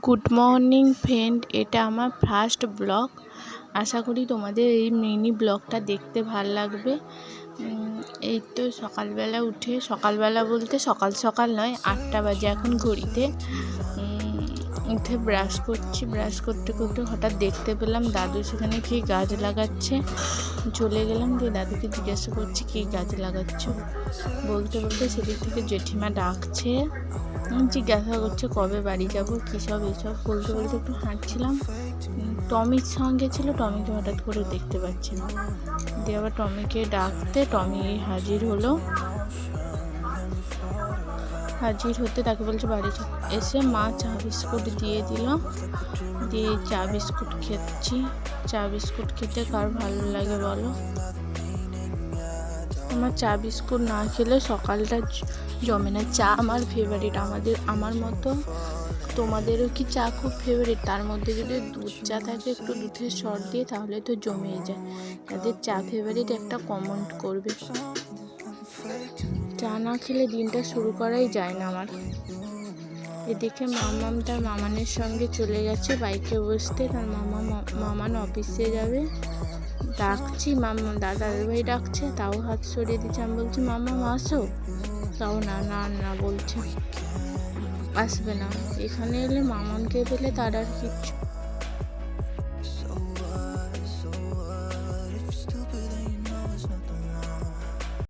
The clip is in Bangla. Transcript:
গুড মর্নিং ফ্রেন্ড, এটা আমার ফার্স্ট ব্লগ। আশা করি তোমাদের এই মিনি ব্লগটা দেখতে ভালো লাগবে। এই তো সকালবেলা উঠে, সকালবেলা বলতে সকাল সকাল নয়, 8টা বাজে এখন ঘড়িতে। উঠে ব্রাশ করছি। ব্রাশ করতে করতে হঠাৎ দেখতে পেলাম দাদু সেখানে কি গাছ লাগাচ্ছে। চলে গেলাম, দিয়ে দাদুকে জিজ্ঞাসা করছি কী গাছ লাগাচ্ছ। বলতে বলতে সেদিক থেকে জেঠিমা ডাকছে, জিজ্ঞাসা করছে কবে বাড়ি যাব, কী সব এইসব বলতে বলতে একটু হাঁটছিলাম। টমির সঙ্গে ছিল, টমিকে হঠাৎ করে দেখতে পাচ্ছি না। দিয়ে আবার টমিকে ডাকতে টমি হাজির হলো। হাজির হতে তাকে বলছে বাড়ি এসে মা চা বিস্কুট দিয়ে দিল। দিয়ে চা বিস্কুট খেচ্ছি। চা বিস্কুট খেতে কার ভালো লাগে বলো? আমার চা বিস্কুট না খেলে সকালটা জমে না। চা আমার ফেভারিট। আমার মতো তোমাদেরও কি চা খুব ফেভারিট? তার মধ্যে যদি দুধ চা থাকে একটু দুধের সর দিয়ে, তাহলে তো জমেই যায়। যাদের চা ফেভারিট একটা কমেন্ট করবে। চা না খেলে দিনটা শুরু করাই যায় না আমার। এদিকে মামাম তার মামানের সঙ্গে চলে গেছে বাইকে বসতে। তার মামান অফিসে যাবে। ডাকছি দাদার ভাই ডাকছে, তাও হাত সরিয়ে দিচ্ছে। আমি বলছি মামাম আসো, তাও না না না বলছে, আসবে না। এখানে এলে মামানকে পেলে তার আর কিচ্ছু